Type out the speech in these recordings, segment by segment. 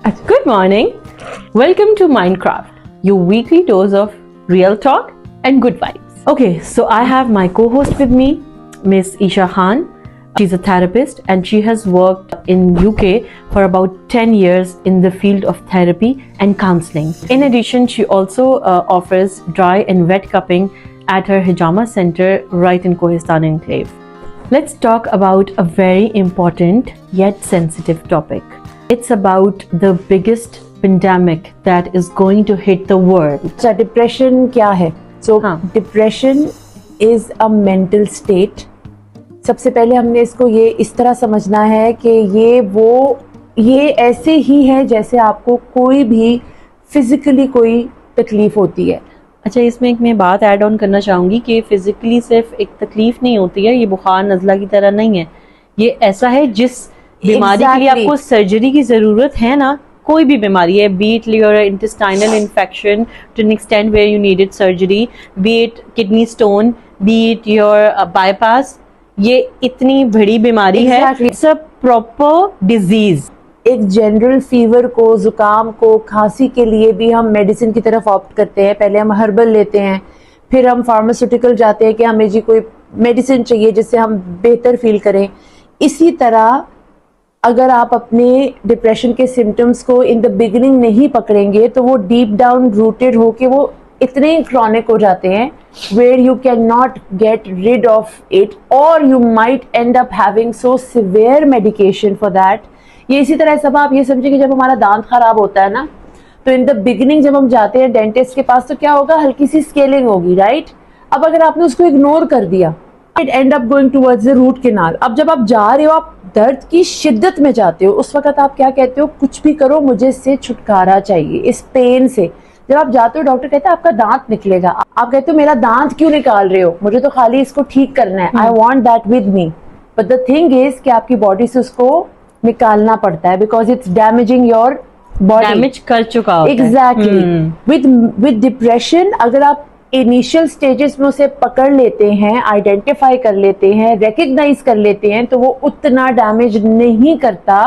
Good morning. Welcome to Mindcraft, your weekly dose of real talk and good vibes. Okay, so I have my co-host with me, Miss Isha Khan. She's a therapist and she has worked in UK for about 10 years in the field of therapy and counseling. In addition, she also offers dry and wet cupping at her Hijama Center right in Kohistan Enclave. Let's talk about a very important yet sensitive topic. It's about the biggest pandemic that is going to hit the world. अच्छा, depression क्या है? Depression is a mental state. सबसे पहले हमने इसको ये इस तरह समझना है कि ये ऐसे ही है जैसे आपको कोई भी फिजिकली कोई तकलीफ होती है. अच्छा, इसमें एक मैं बात ऐड ऑन करना चाहूँगी कि फिजिकली सिर्फ एक तकलीफ नहीं होती है, ये बुखार नज़ला की तरह नहीं है. ये ऐसा है जिस बीमारी के लिए आपको सर्जरी की ज़रूरत है ना, कोई भी बीमारी है, be it your intestinal infection to an extent where you needed surgery, be it kidney stone, be it your bypass, ये इतनी बड़ी बीमारी है. It's a proper disease. एक जनरल फीवर को, जुकाम को, खांसी के लिए भी हम मेडिसिन की तरफ ऑप्ट करते हैं. पहले हम हर्बल लेते हैं, फिर हम फार्मास्यूटिकल जाते हैं कि हमें जी कोई मेडिसिन चाहिए जिससे हम बेहतर फील करें. इसी तरह अगर आप अपने डिप्रेशन के सिम्टम्स को इन द बिगिनिंग नहीं पकड़ेंगे तो वो डीप डाउन रूटेड होके वो इतने क्रॉनिक हो जाते हैं where you can not get rid of it और you might end up having so severe medication for that. ये इसी तरह सब आप ये समझिए कि जब हमारा दांत खराब होता है ना, तो इन द बिगिनिंग जब हम जाते हैं डेंटिस्ट के पास तो क्या होगा, हल्की सी स्केलिंग होगी, राइट. अब अगर आपने उसको इग्नोर कर दिया, it end up going towards the root canal. अब जब आप जा रहे हो, आप दर्द की शिद्दत में जाते हो, उस वक्त आप क्या कहते हो, कुछ भी करो मुझे इससे छुटकारा चाहिए, इस पेन से. जब आप जाते हो, डॉक्टर कहता है आपका दांत निकलेगा, आप कहते हो मेरा दांत क्यों निकाल रहे हो, मुझे तो खाली इसको ठीक करना है, I want that with me. But the thing is कि आपकी बॉडी से उसको निकालना पड़ता है because it's damaging your body. Damage कर चुका होता है. एग्जैक्टली. विद डिप्रेशन अगर आप इनिशियल स्टेजेस में उसे पकड़ लेते हैं, आइडेंटिफाई कर लेते हैं, रिकग्नाइज कर लेते हैं, तो वो उतना डैमेज नहीं करता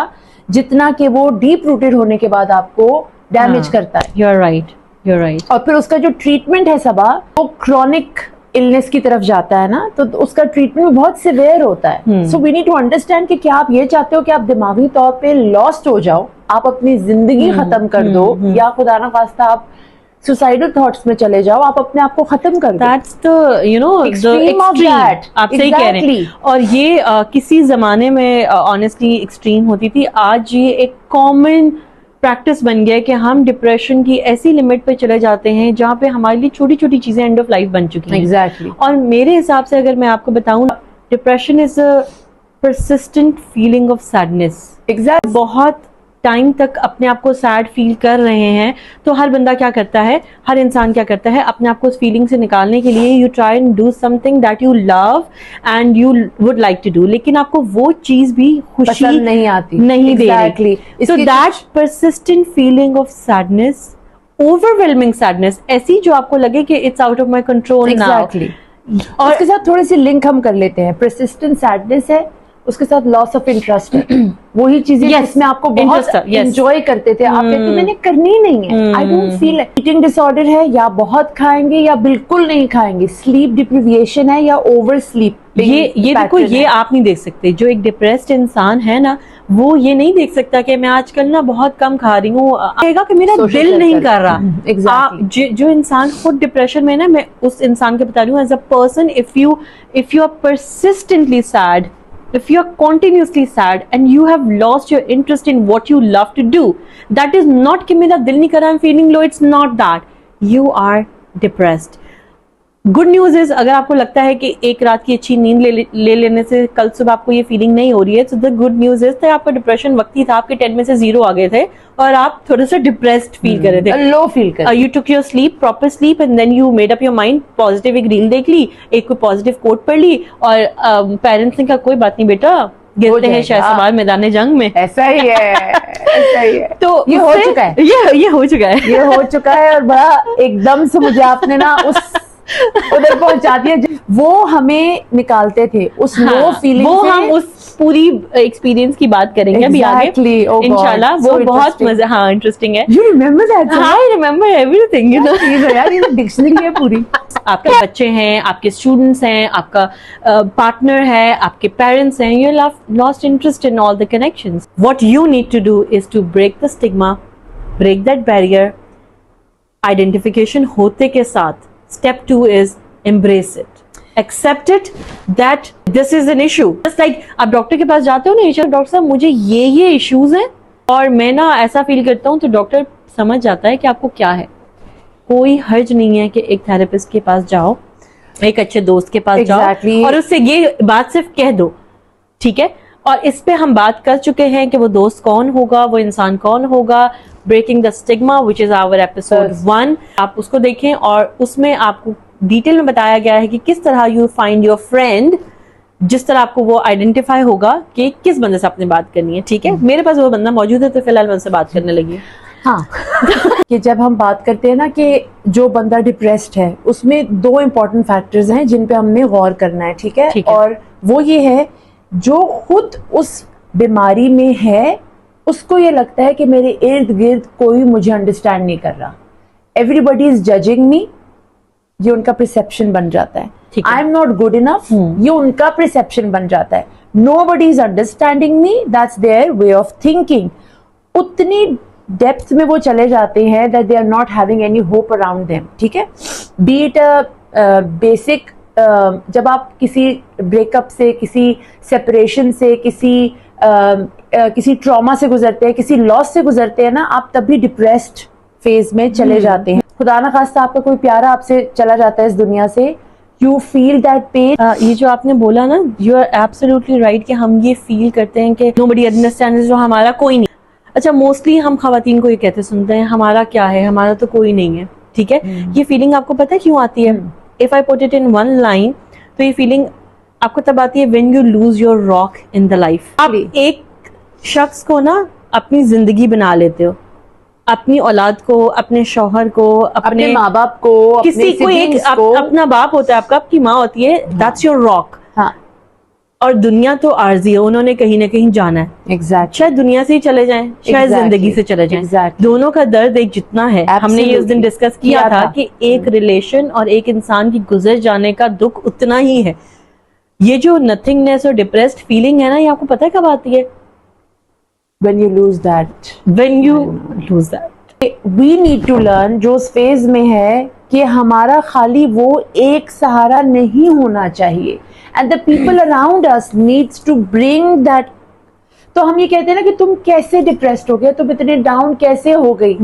जितना कि वो डीप रूटेड होने के बाद आपको डैमेज करता है. You are right, you are right. और फिर उसका जो ट्रीटमेंट है सबा, वो क्रॉनिक इलनेस की तरफ जाता है ना, तो उसका ट्रीटमेंट बहुत सिवियर होता है. So we need to understand कि क्या आप ये चाहते हो कि आप दिमागी तौर पे लॉस्ट हो जाओ, आप अपनी जिंदगी खत्म कर दो, या खुदा ना खास्ता आप सुसाइडल थॉट्स में चले जाओ, आप अपने आप को खत्म कर दो. That's the extreme of that. आप सही कह रहे हैं. और ये किसी जमाने में ऑनेस्टली एक्सट्रीम होती थी, आज ये एक कॉमन प्रैक्टिस बन गया है कि हम डिप्रेशन की ऐसी लिमिट पे चले जाते हैं जहाँ पे हमारे लिए छोटी छोटी चीजें एंड ऑफ लाइफ बन चुकी हैं. एग्जैक्टली. और मेरे हिसाब से अगर मैं आपको बताऊं, depression is a persistent feeling of sadness. Exactly. बहुत टाइम तक अपने आप को सैड फील कर रहे हैं, तो हर बंदा क्या करता है, हर इंसान क्या करता है, अपने आप को उस फीलिंग से निकालने के लिए you try and do something that you love and you would like to do, लेकिन आपको वो चीज भी खुशी नहीं आती, नहीं दे रही. So that persistent feeling of sadness, overwhelming sadness, ऐसी जो आपको लगे कि it's out of my control now. और उसके साथ थोड़ी सी लिंक हम कर लेते हैं. परसिस्टेंट सैडनेस है, उसके साथ लॉस ऑफ इंटरेस्ट है. वही चीजें जिसमें आपको बहुत एंजॉय करते थे, आप कहते मैंने करनी नहीं है, I don't feel. Eating disorder है, या बहुत खाएंगे या बिल्कुल नहीं खाएंगे. स्लीप डिप्रिविएशन है या ओवर स्लीप. ये देखो, ये आप नहीं देख सकते. जो एक डिप्रेस्ड इंसान है ना, वो ये नहीं देख सकता कि मैं आजकल ना बहुत कम खा रही हूँ, कहेगा कि मेरा दिल नहीं कर रहा. Exactly. जो इंसान खुद डिप्रेशन में ना, मैं उस इंसान के बता रही हूँ as a person, if you are persistently sad, if you are continuously sad and you have lost your interest in what you love to do, that is not कि मेरा दिल नहीं कर रहा, I'm feeling low, it's not that. You are depressed. Good news is, अगर आपको लगता है कि एक रात की अच्छी नींद ले लेने से कल सुबह आपको ये फीलिंग नहीं हो रही है, तो द गुड न्यूज इज आपका डिप्रेशन वक्ती था, आपके 10 में से 0 आ गए थे और आप थोड़ा सा डिप्रेस्ड फील कर रहे थे, लो फील कर. You took your sleep, proper sleep, and then you made up your mind. Positive एक रील देख ली, एक कोई पॉजिटिव कोट पढ़ ली, और पेरेंट्स ने कहा कोई बात नहीं बेटा, गिरते हैं शाहसवार मैदान जंग में. ऐसा ही है, ऐसा ही है. तो ये हो चुका है, ये हो चुका है, ये हो चुका है. और बड़ा एकदम से मुझे आपने ना उस उधर पहुंचाती है, वो हमें निकालते थे उस लो फीलिंग वो से। हम उस पूरी एक्सपीरियंस की बात करेंगे अभी आगे Exactly. Oh God, इंशाल्लाह। वो so बहुत interesting. मजा, हाँ इंटरेस्टिंग है। You remember that? I remember everything, you know. चीज है यार, ये डिक्शनरी है पूरी। आपके बच्चे हैं, आपके स्टूडेंट्स हैं, आपका पार्टनर है, आपके पेरेंट्स हैं, you lost interest in all the connections. What you need to do is to break the stigma, break that barrier. Identification होते के साथ step 2 is embrace it, accept it that this is an issue. Just like आप doctor के पास जाते हो ना, doctor साहब मुझे ये इश्यूज हैं और मैं ना ऐसा फील करता हूँ, तो डॉक्टर समझ जाता है कि आपको क्या है। कोई हर्ज नहीं है कि एक थेरेपिस्ट के पास जाओ, एक अच्छे दोस्त के पास Exactly. जाओ और उससे ये बात सिर्फ कह दो, ठीक है। और इस पे हम बात कर चुके हैं कि वो दोस्त कौन होगा, वो इंसान कौन होगा। Breaking the stigma which is our episode 1, आप उसको देखें और उसमें आपको डिटेल में बताया गया है कि किस तरह यू फाइंड योर फ्रेंड, जिस तरह आपको वो आइडेंटिफाई होगा कि किस बंदे से आपने बात करनी है, ठीक है। मेरे पास वो बंदा मौजूद है तो फिलहाल मैं उनसे बात करने लगी। हाँ कि जब हम बात करते हैं ना कि जो बंदा डिप्रेस्ड है, उसमें 2 इम्पोर्टेंट फैक्टर्स हैं जिन पे हमने गौर करना है, ठीक है। और वो ये है, जो खुद उस बीमारी में है उसको ये लगता है कि मेरे इर्द गिर्द कोई मुझे अंडरस्टैंड नहीं कर रहा, एवरीबडी इज जजिंग मी, ये उनका परसेप्शन बन जाता है। I am not good enough, ये उनका परसेप्शन बन जाता है। Nobody is understanding me, that's their way of thinking. उतनी डेप्थ में वो चले जाते हैं that they are not having any hope around them, ठीक है। be it a basic जब आप किसी ब्रेकअप से, किसी सेपरेशन से, किसी ट्रॉमा से गुजरते हैं, किसी लॉस से गुजरते हैं ना, आप तभी डिप्रेस्ड फेज में चले जाते हैं। खुदा ना खास्ता आपका कोई प्यारा आपसे चला जाता है इस दुनिया से, यू फील दैट पेन। ये जो आपने बोला ना, यू आर एब्सोल्युटली राइट कि हम ये फील करते हैं कि नोबडी अंडरस्टैंड्स, जो हमारा कोई नहीं। अच्छा, मोस्टली हम खवातीन को ये कहते सुनते हैं, हमारा क्या है, हमारा तो कोई नहीं है, ठीक है। ये फीलिंग आपको पता है क्यों आती है? If I put it in 1 line, तो ये फीलिंग आपको तब आती है when you lose your rock in the life. आप एक शख्स को ना अपनी जिंदगी बना लेते हो, अपनी औलाद को, अपने शौहर को, अपने माँ बाप को, किसी को, एक अपना बाप होता है आपका, आपकी माँ होती है, दैट्स योर रॉक। और दुनिया तो आर्जी है, उन्होंने कहीं ना कहीं जाना है। Exactly. शायद दुनिया से ही चले जाएं, शायद जिंदगी से चले जाएं। Exactly. दोनों का दर्द एक जितना है। हमने ये उस दिन डिस्कस किया था कि एक रिलेशन और एक इंसान की गुजर जाने का दुख उतना ही है। ये जो नथिंगनेस और डिप्रेस्ड फीलिंग है ना, ये आपको पता है कब आती है? When you lose that. When you lose that. We need to learn, जो उस फेज में है, कि हमारा खाली वो एक सहारा नहीं होना चाहिए, and the people around us needs to bring that। तो हम ये कहते हैं ना कि तुम कैसे डिप्रेस्ड हो गए, तुम इतने डाउन कैसे हो गई।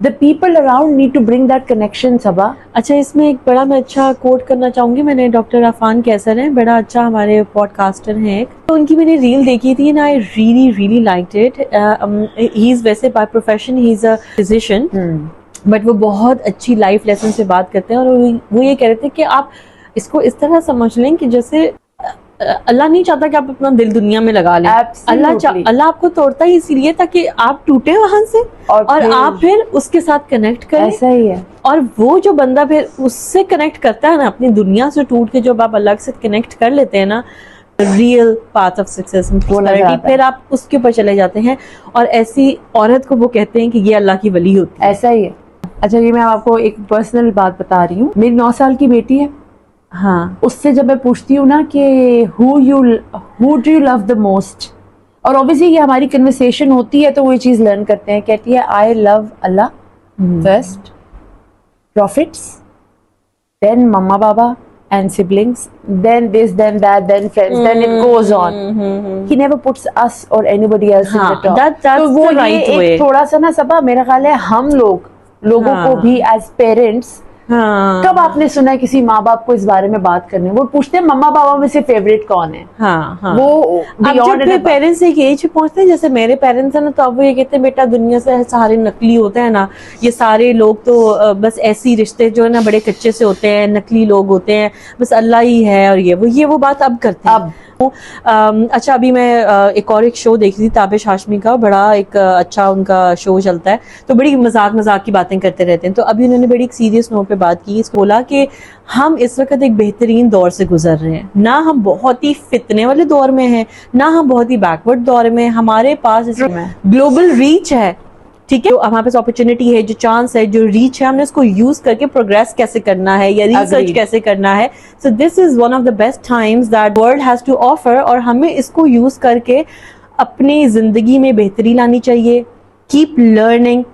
The people around need to bring that connection, सबा। अच्छा, इसमें एक बड़ा मैं अच्छा कोट करना चाहूंगी। मैंने डॉक्टर अफान कैसर हैं, बड़ा अच्छा हमारे पॉडकास्टर हैं, तो उनकी मैंने रील देखी थी ना, I really liked it. He is वैसे by profession he is a physician, but वो बहुत अच्छी लाइफ लेसन से बात करते हैं। और वो ये कह रहे थे कि आप इसको इस तरह समझ लें कि जैसे अल्लाह नहीं चाहता कि आप अपना दिल दुनिया में लगा लें। अल्लाह आपको तोड़ता ही इसीलिए ताकि आप टूटे वहां से और आप फिर उसके साथ कनेक्ट करें। ऐसा ही है। और वो जो बंदा फिर उससे कनेक्ट करता है ना, अपनी दुनिया से टूट के जब आप अल्लाह से कनेक्ट कर लेते हैं ना, रियल पाथ ऑफ सक्सेस, फिर आप उसके ऊपर चले जाते हैं। और ऐसी औरत को वो कहते हैं कि ये अल्लाह की वली होती है। ऐसा ही है। अच्छा, ये मैं आपको एक पर्सनल बात बता रही हूँ। मेरी 9 साल की बेटी है। हाँ, उससे जब मैं पूछती हूँ ना कि who do you love the most, और ऑब्वियसली ये हमारी कन्वर्सेशन होती है तो वो ये चीज लर्न करते हैं। कहती है I love Allah first, prophets, then mama बाबा and siblings, then this, then that, then friends, then it goes on. He never puts us और anybody else in the top. तो वो ये एक थोड़ा सा ना सबा, मेरा ख्याल है हम लोगों को भी एज पेरेंट्स, कब आपने सुना है किसी माँ बाप को इस बारे में बात करने? वो पूछते हैं मम्मा पापा में से फेवरेट कौन है। वो अब जब पेरेंट्स एक एज पे पहुंचते हैं, जैसे मेरे पेरेंट्स हैं ना, तो अब वो ये कहते हैं बेटा दुनिया से सारे नकली होते हैं ना, ये सारे लोग तो बस ऐसी रिश्ते जो है ना बड़े कच्चे से होते हैं, नकली लोग होते हैं, बस अल्लाह ही है। और ये वो बात अब करते हैं। अच्छा, अभी मैं एक और एक शो देख रही थी, ताबिश हाशमी का, बड़ा एक अच्छा उनका शो चलता है, तो बड़ी मजाक की बातें करते रहते हैं। तो अभी उन्होंने बड़ी एक सीरियस नोट पे बात की, इसको बोला कि हम इस वक्त एक बेहतरीन दौर से गुजर रहे हैं, ना हम बहुत ही फितने वाले दौर में हैं, ना हम बहुत ही बैकवर्ड दौर में। हमारे पास ग्लोबल रीच है, ठीक है, तो हमारे पास अपॉर्चुनिटी है, जो चांस है, जो रीच है, हमने उसको यूज करके प्रोग्रेस कैसे करना है या रिसर्च कैसे करना है। So this is one of the best times that world has to offer, और हमें इसको यूज करके अपनी जिंदगी में बेहतरी लानी चाहिए। Keep learning,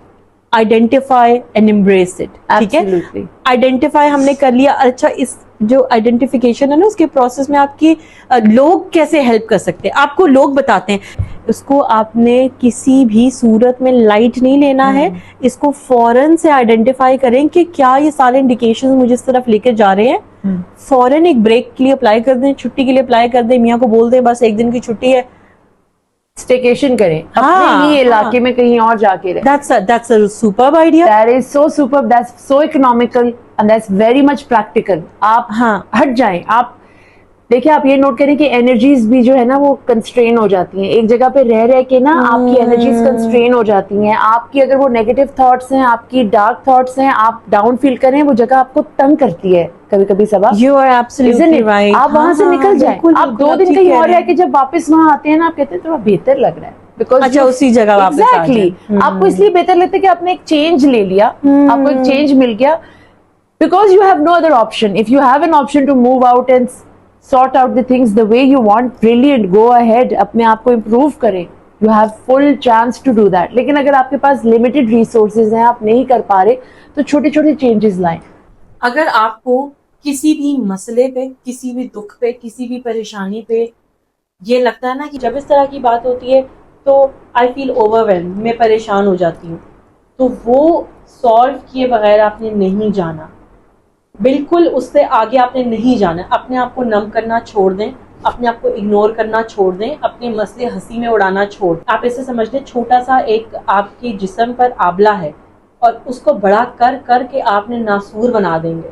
identify and embrace it, ठीक है। आइडेंटिफाई हमने कर लिया, अच्छा इस जो आइडेंटिफिकेशन है ना, उसके प्रोसेस में आपकी लोग कैसे हेल्प कर सकते हैं, आपको लोग बताते हैं। उसको आपने किसी भी सूरत में लाइट नहीं लेना है, इसको फौरन से आइडेंटिफाई करें कि क्या ये सारे इंडिकेशंस मुझे इस तरफ लेकर जा रहे हैं। फौरन एक ब्रेक के लिए अप्लाई कर दें, छुट्टी के लिए अप्लाई कर दें, मियाँ को बोल दें बस एक दिन की छुट्टी है, स्टेकेशन करें अपने ही इलाके में, कहीं और जाके रहे। That's a superb idea. That is so superb, that's so economical and that's very much practical. आप हट जाएं। आप देखिए, आप ये नोट करें कि एनर्जीज भी जो है ना वो कंस्ट्रेन हो जाती हैं, एक जगह पे रह के ना आपकी एनर्जीज कंस्ट्रेन हो जाती हैं। आपकी अगर वो नेगेटिव थॉट्स हैं, आपकी डार्क थॉट्स हैं, आप डाउन फील करें, वो जगह आपको तंग करती है कभी कभी। सबा यू आर एब्सोल्युटली राइट। आप वहां से निकल जाए, आप 2 दिन कहीं और रह के जब वापस वहां आते हैं ना, आप कहते हैं थोड़ा बेहतर लग रहा है, बिकॉज अच्छा उसी जगह वापस एग्जैक्टली आपको इसलिए बेहतर लगता है कि आपने एक चेंज ले लिया, आपको एक चेंज मिल गया, because you have no other option. If you have an option to move out and sort out the things the way you want, brilliant, go ahead, अपने आप को improve करें, you have full chance to do that। लेकिन अगर आपके पास limited resources हैं, आप नहीं कर पा रहे, तो छोटे छोटे changes लाएं। अगर आपको किसी भी मसले पे, किसी भी दुख पे, किसी भी परेशानी पे ये लगता है ना कि जब इस तरह की बात होती है तो आई फील ओवरवेल्म, मैं परेशान हो जाती हूँ, तो वो सॉल्व किए बगैर आपने नहीं जाना, बिल्कुल उससे आगे आपने नहीं जाना। अपने आप को नम करना छोड़ दें, अपने आप को इग्नोर करना छोड़ दें, अपने मसले हंसी में उड़ाना छोड़। आप इसे समझ लें, छोटा सा एक आपके जिस्म पर आबला है और उसको बड़ा कर करके आपने नासूर बना देंगे।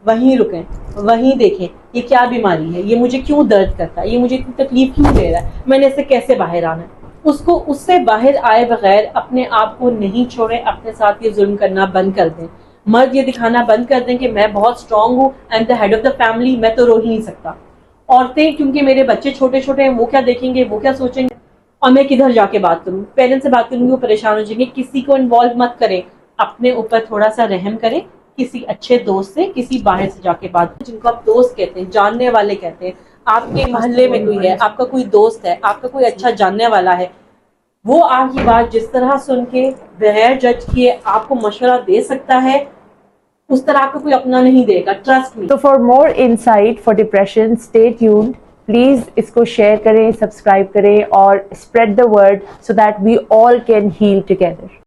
वहीं रुकें, वहीं देखें ये क्या बीमारी है, ये मुझे क्यों दर्द करता है, ये मुझे इतनी तकलीफ क्यों दे रहा है, मैंने इससे कैसे बाहर आना है। उसको उससे बाहर आए बगैर अपने आप को नहीं छोड़ें, अपने साथ ये जुल्म करना बंद कर दें। मर्द ये दिखाना बंद कर दें कि मैं बहुत स्ट्रांग हूँ, I am the head of the family, मैं तो रो ही नहीं सकता। औरतें क्योंकि मेरे बच्चे छोटे छोटे हैं, वो क्या देखेंगे, वो क्या सोचेंगे, और मैं किधर जाके बात करूँ, पेरेंट्स से बात करूंगी वो परेशान हो जाएंगे। किसी को इन्वॉल्व मत करें, अपने ऊपर थोड़ा सा रहम करें, किसी अच्छे दोस्त से, किसी बाहर से जाके बात, जिनको आप दोस्त कहते हैं, जानने वाले कहते हैं, आपके मोहल्ले में कोई है, आपका कोई दोस्त है, आपका कोई अच्छा जानने वाला है, वो आपकी बात जिस तरह सुन के बगैर जज किए आपको मशवरा दे सकता है, उस तरह आपको कोई अपना नहीं देगा, ट्रस्ट मी। तो for more insight for depression, stay tuned, please इसको शेयर करें, सब्सक्राइब करें और spread the word so that we all can heal together.